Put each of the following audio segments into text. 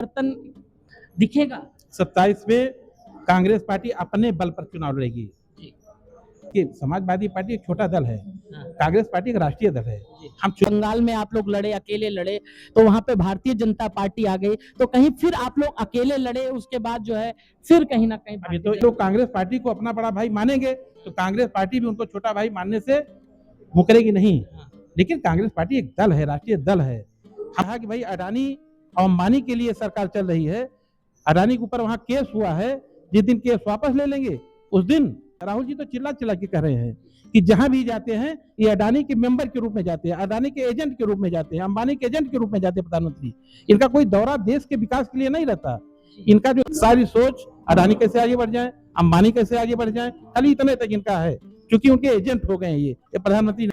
परिवर्तन दिखेगा? 27 में कांग्रेस पार्टी अपने बल पर चुनाव लड़ेगी। कि समाजवादी पार्टी एक छोटा दल है, कांग्रेस पार्टी एक राष्ट्रीय दल है। हम बंगाल में आप लोग लड़े, अकेले लड़े, तो वहां पे भारतीय जनता पार्टी आ गई, तो कहीं फिर आप लोग अकेले लड़े, उसके बाद जो है फिर कहीं ना कहीं अभी तो लोग कांग्रेस पार्टी को अपना बड़ा भाई मानेंगे, तो कांग्रेस पार्टी भी उनको छोटा भाई मानने से मुकरेगी नहीं। लेकिन कांग्रेस पार्टी एक दल है, राष्ट्रीय दल है। कहा कि भाई अडानी और अंबानी के लिए सरकार चल रही है, अडानी के ऊपर वहां केस हुआ है, जिस दिन केस वापस ले लेंगे उस दिन राहुल जी तो चिल्ला चिल्ला के कह रहे हैं कि जहां भी जाते हैं ये अडानी के मेंबर के रूप में जाते हैं, अडानी के एजेंट के रूप में जाते हैं, अंबानी के एजेंट के रूप में जाते हैं प्रधानमंत्री। इनका कोई दौरा देश के विकास के लिए नहीं रहता। इनका जो सारी सोच अडानी कैसे आगे बढ़ जाए, अंबानी कैसे आगे बढ़ जाए, खाली इतने तक इनका है, क्योंकि उनके एजेंट हो गए हैं ये प्रधानमंत्री।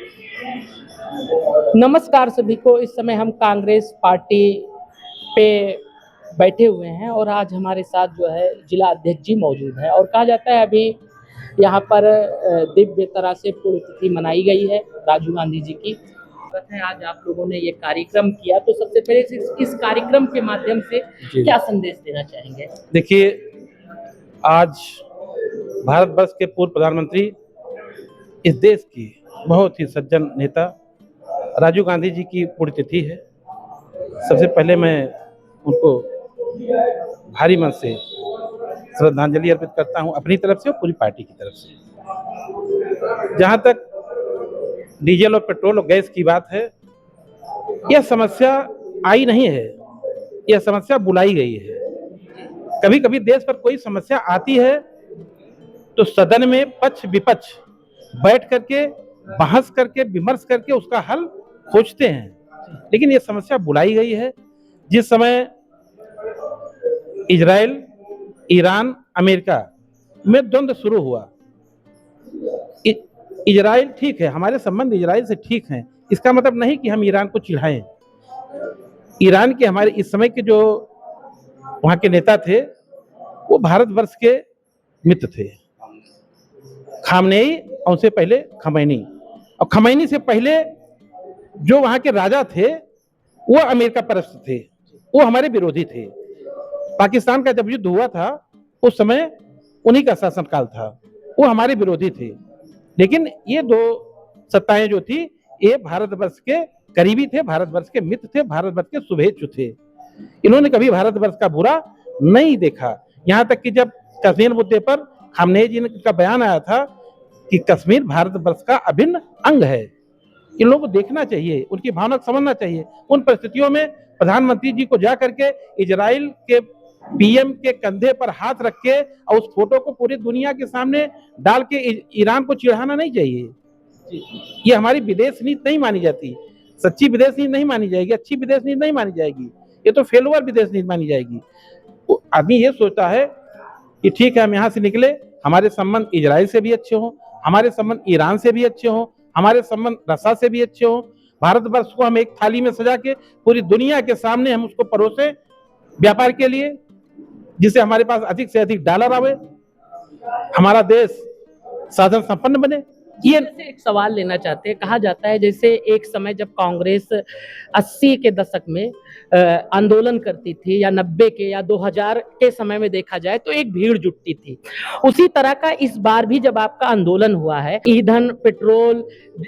नमस्कार सभी को। इस समय हम कांग्रेस पार्टी पे बैठे हुए हैं और आज हमारे साथ जो है जिला अध्यक्ष जी मौजूद है और कहा जाता है अभी यहाँ पर दिव्य तरह से पुण्यतिथि मनाई गई है राजीव गांधी जी की। आज आप लोगों ने ये कार्यक्रम किया, तो सबसे पहले इस कार्यक्रम के माध्यम से क्या संदेश देना चाहेंगे? देखिए, आज भारतवर्ष के पूर्व प्रधानमंत्री, इस देश की बहुत ही सज्जन नेता राजीव गांधी जी की पुण्यतिथि है। सबसे पहले मैं उनको भारी मन से श्रद्धांजलि अर्पित करता हूं, अपनी तरफ से और पूरी पार्टी की तरफ से। जहां तक डीजल और पेट्रोल और गैस की बात है, यह समस्या आई नहीं है, यह समस्या बुलाई गई है। कभी कभी देश पर कोई समस्या आती है तो सदन में पक्ष विपक्ष बैठ करके बहस करके विमर्श करके उसका हल खोजते हैं, लेकिन यह समस्या बुलाई गई है। जिस समय इजराइल, ईरान, अमेरिका में द्वंद्व शुरू हुआ, इजराइल ठीक है, हमारे संबंध इजराइल से ठीक हैं, इसका मतलब नहीं कि हम ईरान को चिढ़ाएं। ईरान के हमारे इस समय के जो वहां के नेता थे वो भारतवर्ष के मित्र थे, खामनेई और उससे पहले खमैनी, और खमैनी से पहले जो वहां के राजा थे वो अमेरिका परस्त थे, वो हमारे विरोधी थे। पाकिस्तान का जब युद्ध हुआ था उस समय उन्हीं का शासनकाल था, वो हमारे विरोधी थे। लेकिन ये दो सत्ताएं जो थी ये भारतवर्ष के करीबी थे, भारतवर्ष के मित्र थे, भारतवर्ष के शुभेच्छु थे। इन्होंने कभी भारतवर्ष का बुरा नहीं देखा। यहाँ तक कि जब कश्मीर मुद्दे पर खामनेई जी का बयान आया था कि कश्मीर भारतवर्ष का अभिन्न अंग है, इन लोगों को देखना चाहिए, उनकी भावना समझना चाहिए। उन परिस्थितियों में प्रधानमंत्री जी को जा करके इजराइल के पीएम के कंधे पर हाथ रख के और उस फोटो को पूरी दुनिया के सामने डाल के ईरान को चिढ़ाना नहीं चाहिए। ये हमारी विदेश नीति नहीं मानी जाती, सच्ची विदेश नीति नहीं मानी जाएगी, अच्छी विदेश नीति नहीं मानी जाएगी, ये तो फेलुअर विदेश नीति मानी जाएगी। आदमी ये सोचता है कि ठीक है हम यहाँ से निकले, हमारे संबंध इजराइल से भी अच्छे हों, हमारे संबंध ईरान से भी अच्छे हों, हमारे संबंध रसा से भी अच्छे हों, भारतवर्ष को हम एक थाली में सजा के पूरी दुनिया के सामने हम उसको परोसे व्यापार के लिए, जिससे हमारे पास अधिक से अधिक डॉलर आवे, हमारा देश साधन संपन्न बने। ये एक सवाल लेना चाहते हैं। कहा जाता है जैसे एक समय जब कांग्रेस 80 के दशक में आंदोलन करती थी या 90 के या 2000 के समय में देखा जाए तो एक भीड़ जुटती थी, उसी तरह का इस बार भी जब आपका आंदोलन हुआ है, ईंधन, पेट्रोल,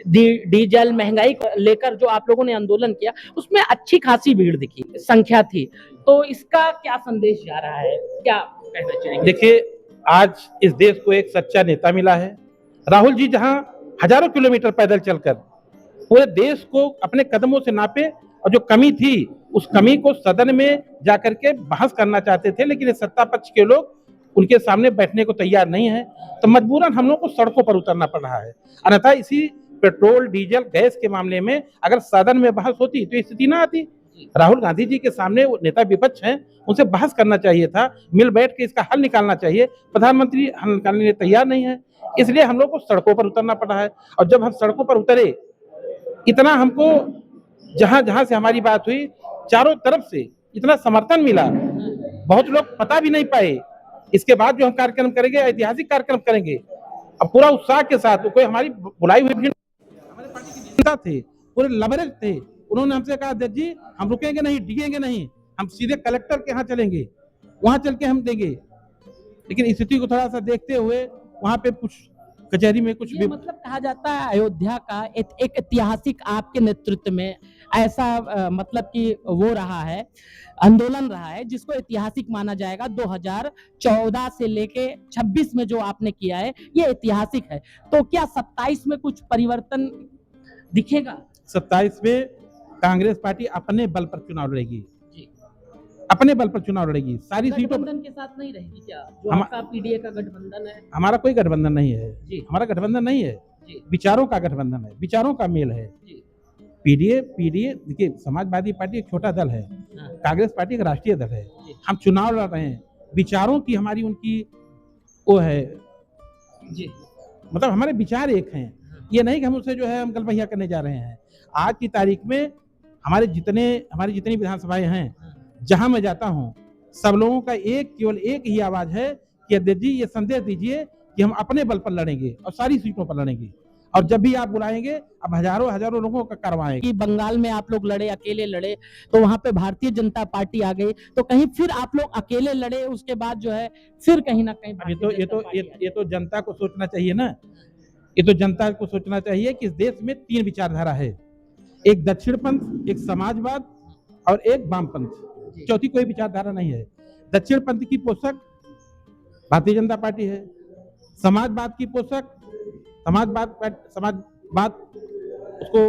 डीजल, महंगाई को लेकर जो आप लोगों ने आंदोलन किया उसमें अच्छी खासी भीड़ दिखी, संख्या थी, तो इसका क्या संदेश जा रहा है, क्या कहना चाहेंगे? देखिए, आज इस देश को एक सच्चा नेता मिला है। राहुल जी जहां हजारों किलोमीटर पैदल चलकर पूरे देश को अपने कदमों से नापे और जो कमी थी उस कमी को सदन में जाकर के बहस करना चाहते थे, लेकिन सत्ता पक्ष के लोग उनके सामने बैठने को तैयार नहीं है, तो मजबूरन हम लोग को सड़कों पर उतरना पड़ रहा है। अन्यथा इसी पेट्रोल, डीजल, गैस के मामले में अगर सदन में बहस होती तो स्थिति ना आती। राहुल गांधी जी के सामने नेता विपक्ष हैं, उनसे बहस करना चाहिए था, मिल बैठ के इसका हल निकालना चाहिए। प्रधानमंत्री हल निकालने के तैयार नहीं है, इसलिए हम लोग को सड़कों पर उतरना पड़ा है। और जब हम सड़कों पर उतरे, इतना हमको जहां जहां से हमारी बात हुई चारों तरफ से इतना समर्थन मिला, बहुत लोग पता भी नहीं पाए। इसके बाद जो हम कार्यक्रम करेंगे, ऐतिहासिक कार्यक्रम करेंगे, अब पूरा उत्साह के साथ, कोई हमारी बुलाई हुई भीड़, हमारे पार्टी के नेता थे, पूरे लबरेज थे, उन्होंने हमसे कहा अध्यक्ष जी हम रुकेंगे नहीं, डिगेंगे नहीं, हम सीधे कलेक्टर के यहाँ चलेंगे, वहां चल के हम देंगे। लेकिन स्थिति को थोड़ा सा देखते हुए वहां पे कुछ कचहरी में कुछ ये मतलब कहा जाता है अयोध्या का एक ऐतिहासिक आपके नेतृत्व में ऐसा मतलब कि वो रहा है, आंदोलन रहा है जिसको ऐतिहासिक माना जाएगा। 2014 से लेके 26 में जो आपने किया है ये ऐतिहासिक है। तो क्या 27 में कुछ परिवर्तन दिखेगा? 27 में कांग्रेस पार्टी अपने बल पर चुनाव लड़ेगी, जी। अपने बल पर चुनाव लड़ेगी सारी सीटों पर। गठबंधन के साथ नहीं रहेगी क्या? जो हम- आपका पीडीए का गठबंधन है। हमारा कोई गठबंधन नहीं है जी हमारा गठबंधन नहीं है, जी विचारों का गठबंधन है, विचारों का मेल है। जी। पीडीए पीडीए देखिए, समाजवादी पार्टी एक छोटा दल है, हाँ, कांग्रेस पार्टी एक राष्ट्रीय दल है। जी। हम चुनाव लड़ रहे हैं, विचारों की हमारी उनकी वो है, जी मतलब हमारे विचार एक हैं। ये नहीं कि हम उससे जो है हम गलबहिया करने जा रहे हैं। आज की तारीख में हमारी जितनी विधानसभाएं हैं, जहां मैं जाता हूं, सब लोगों का केवल एक ही आवाज है कि अध्यक्ष जी ये संदेश दीजिए कि हम अपने बल पर लड़ेंगे और सारी सीटों पर लड़ेंगे, और जब भी आप बुलाएंगे अब हजारों हजारों लोगों का करवाएंगे। कि बंगाल में आप लोग लड़े, अकेले लड़े, तो वहां पे भारतीय जनता पार्टी आ गई, तो कहीं फिर आप लोग अकेले लड़े, उसके बाद जो है फिर कहीं ना कहीं अब भारतीय ये तो जनता को सोचना चाहिए ना। ये तो जनता को सोचना चाहिए कि इस देश में 3 विचारधारा है, एक दक्षिण पंथ, एक समाजवाद और एक वामपंथ। चौथी कोई विचारधारा नहीं है। दक्षिण पंथ की पोषक भारतीय जनता पार्टी है, समाजवाद की पोषक समाजवाद उसको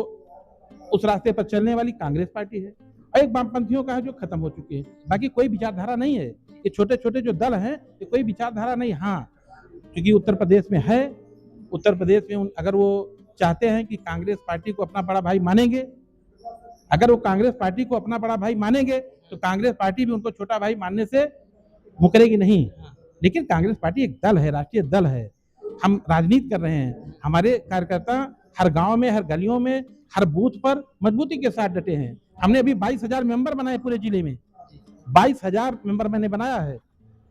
उस रास्ते पर चलने वाली कांग्रेस पार्टी है, और एक वामपंथियों का है जो खत्म हो चुके हैं। बाकी कोई विचारधारा नहीं है। ये छोटे छोटे जो दल हैं, ये कोई विचारधारा नहीं। हाँ, क्योंकि उत्तर प्रदेश में है, उत्तर प्रदेश में अगर वो चाहते हैं कि कांग्रेस पार्टी को अपना बड़ा भाई मानेंगे, अगर वो कांग्रेस पार्टी को अपना बड़ा भाई मानेंगे तो कांग्रेस पार्टी भी उनको छोटा भाई मानने से मुकरेगी नहीं। लेकिन कांग्रेस पार्टी एक दल है, राष्ट्रीय दल है। हम राजनीति कर रहे हैं, हमारे कार्यकर्ता हर गांव में, हर गलियों में, हर बूथ पर मजबूती के साथ डटे हैं। हमने अभी 22,000 मेंबर बनाए पूरे जिले में, 22,000 मेंबर मैंने बनाया है,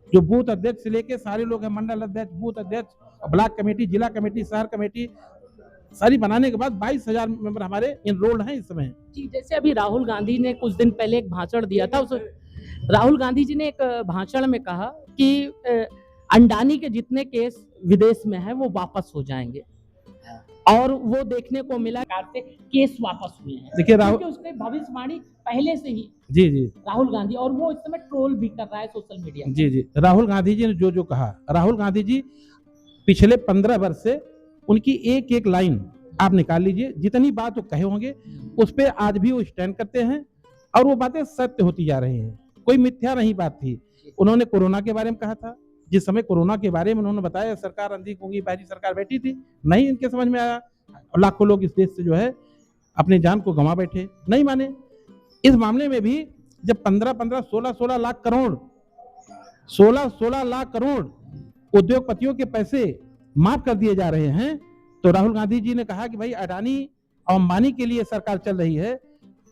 जो बूथ अध्यक्ष से लेके सारे लोग हैं, मंडल अध्यक्ष, बूथ अध्यक्ष, ब्लॉक कमेटी, जिला कमेटी, शहर कमेटी, सारी बनाने के बाद 22,000 मेंबर हमारे इनरोल्ड हैं इस समय। जी, जैसे अभी राहुल गांधी ने कुछ दिन पहले एक भाषण दिया था, उस राहुल गांधी जी ने एक भाषण में कहा कि अंडानी के जितने केस विदेश में है वो वापस हो जाएंगे, और वो देखने को मिला से केस वापस हुए हैं। देखिए क्योंकि उसकी भविष्यवाणी पहले से ही जी राहुल गांधी, और वो इस समय ट्रोल भी कर रहा है सोशल मीडिया। जी राहुल गांधी जी ने जो कहा, राहुल गांधी जी पिछले 15 वर्ष से उनकी एक एक लाइन आप निकाल लीजिए, जितनी बात वो कहे होंगे उस पर आज भी वो स्टैंड करते हैं, और वो बातें सत्य होती जा रही हैं। कोई मिथ्या नहीं बात थी। उन्होंने कोरोना के बारे में कहा था, जिस समय कोरोना के बारे में उन्होंने बताया सरकार अंधी गूंगी बहरी सरकार बैठी थी, नहीं इनके समझ में आया। लाखों लोग इस देश से जो है अपनी जान को गंवा बैठे, नहीं माने। इस मामले में भी जब 15-15, 16-16 लाख करोड़ 16-16 लाख करोड़ उद्योगपतियों के पैसे माफ कर दिए जा रहे हैं, तो राहुल गांधी जी ने कहा कि भाई अडानी और अंबानी के लिए सरकार चल रही है,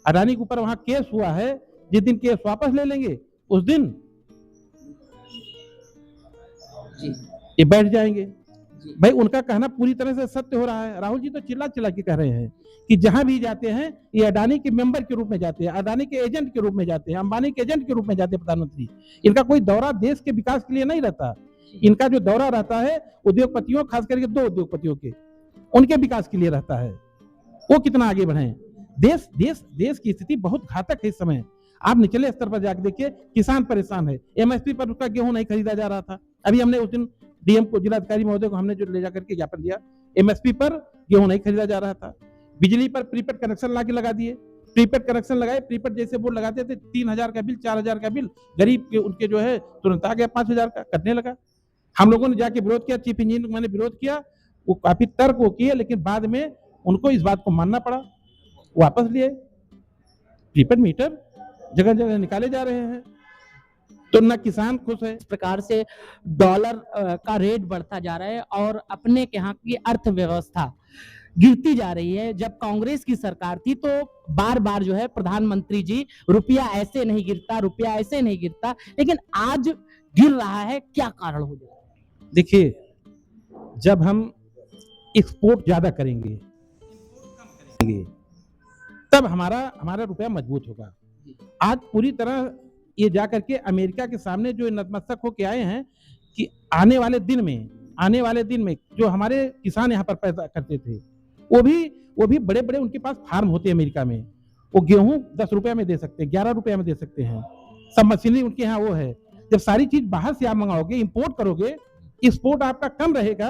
अडानी के ऊपर वहां केस हुआ है, जिस दिन केस वापस ले लेंगे उस दिन जी ये बैठ जाएंगे। जी भाई उनका कहना पूरी तरह से सत्य हो रहा है। राहुल जी तो चिल्ला चिल्ला के कह रहे हैं कि जहां भी जाते हैं ये अडानी के मेंबर के रूप में जाते हैं, अडानी के एजेंट के रूप में जाते हैं, अंबानी के एजेंट के रूप में जाते हैं प्रधानमंत्री। इनका कोई दौरा देश के विकास के लिए नहीं रहता। इनका जो दौरा रहता है उद्योगपतियों, खास करके 2 उद्योगपतियों के, उनके विकास के लिए रहता है, वो कितना आगे बढ़े। देश की स्थिति बहुत घातक है इस समय। आप निचले स्तर पर जाकर देखिए, किसान परेशान है। एमएसपी पर उसका गेहूं नहीं खरीदा जा रहा था। अभी हमने उस दिन डीएम को, जिलाधिकारी महोदय को हमने जो ले जाकर के ज्ञापन दिया, एमएसपी पर गेहूं नहीं खरीदा जा रहा था। बिजली पर प्रीपेड कनेक्शन ला के लगा दिए, प्रीपेड कनेक्शन लगाए, प्रीपेड जैसे वो लगाते थे 3,000 का बिल, 4,000 का बिल, गरीब के उनके जो है तुरंत आ गया 5,000 का कटने लगा। हम लोगों ने जाके विरोध किया, चीफ इंजीनियर को मैंने विरोध किया, वो काफी तर्क वो किए, लेकिन बाद में उनको इस बात को मानना पड़ा, वापस लिए। प्रीपेड मीटर जगह जगह निकाले जा रहे हैं, तो न किसान खुश है। इस प्रकार से डॉलर का रेट बढ़ता जा रहा है और अपने यहाँ की अर्थव्यवस्था गिरती जा रही है। जब कांग्रेस की सरकार थी तो बार बार जो है प्रधानमंत्री जी, रुपया ऐसे नहीं गिरता, रुपया ऐसे नहीं गिरता, लेकिन आज गिर रहा है। क्या कारण हो जाए? देखिए, जब हम एक्सपोर्ट ज्यादा करेंगे तब हमारा रुपया मजबूत होगा। आज पूरी तरह ये जा करके अमेरिका के सामने जो नतमस्तक होके आए हैं कि आने वाले दिन में जो हमारे किसान यहाँ पर पैदा करते थे, वो भी बड़े बड़े उनके पास फार्म होते हैं अमेरिका में, वो गेहूं 10 रुपए में दे सकते हैं, 11 रुपए में दे सकते हैं, सब मशीनरी उनके यहाँ वो है। जब सारी चीज बाहर से आप मंगाओगे, इंपोर्ट करोगे, एक्सपोर्ट आपका कम रहेगा,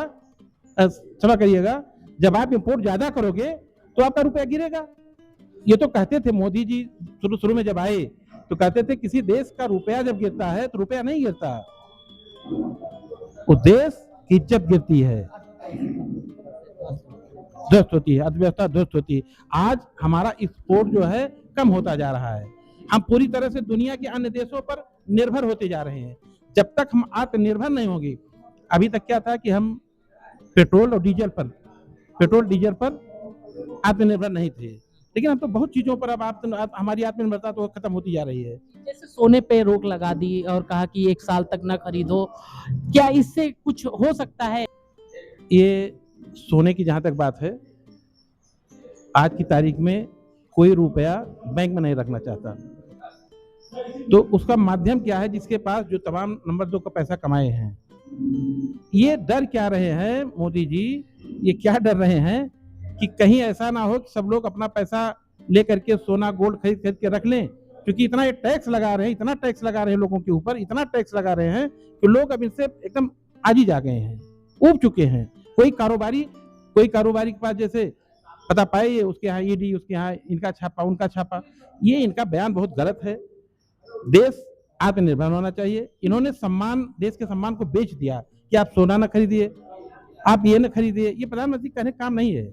क्षमा करिएगा, जब आप इंपोर्ट ज्यादा करोगे तो आपका रुपया गिरेगा। ये तो कहते थे मोदी जी शुरू में जब आए तो कहते थे किसी देश का रुपया जब गिरता है तो रुपया नहीं गिरता, उस देश की इज्जत गिरती है, ध्वस्त होती है, अर्थव्यवस्था ध्वस्त होती है। आज हमारा एक्सपोर्ट जो है कम होता जा रहा है, हम पूरी तरह से दुनिया के अन्य देशों पर निर्भर होते जा रहे हैं। जब तक हम आत्मनिर्भर नहीं होंगे, अभी तक क्या था कि हम पेट्रोल डीजल पर आत्मनिर्भर नहीं थे, लेकिन हम तो बहुत चीजों पर अब हमारी आत्मनिर्भरता तो खत्म होती जा रही है। जैसे सोने पे रोक लगा दी और कहा कि 1 साल तक न खरीदो, क्या इससे कुछ हो सकता है? ये सोने की जहां तक बात है, आज की तारीख में कोई रुपया बैंक में नहीं रखना चाहता, तो उसका माध्यम क्या है? जिसके पास जो तमाम नंबर 2 का पैसा कमाए हैं, ये डर क्या रहे हैं मोदी जी, ये क्या डर रहे हैं कि कहीं ऐसा ना हो कि सब लोग अपना पैसा लेकर के सोना गोल्ड खरीद के रख लें, क्योंकि इतना ये टैक्स लगा रहे हैं लोगों के ऊपर, इतना टैक्स लगा रहे हैं कि लोग अब इनसे एकदम आजी जा गए हैं, ऊब चुके हैं। कोई कारोबारी के पास जैसे पता पाए, ये उसके यहाँ ईडी, उसके यहाँ इनका छापा, उनका छापा, ये इनका बयान बहुत गलत है। देश आत्मनिर्भर होना चाहिए। इन्होंने देश के सम्मान को बेच दिया कि आप सोना न खरीदिए, आप ये न खरीदिए, ये प्रधानमंत्री कहने काम नहीं है।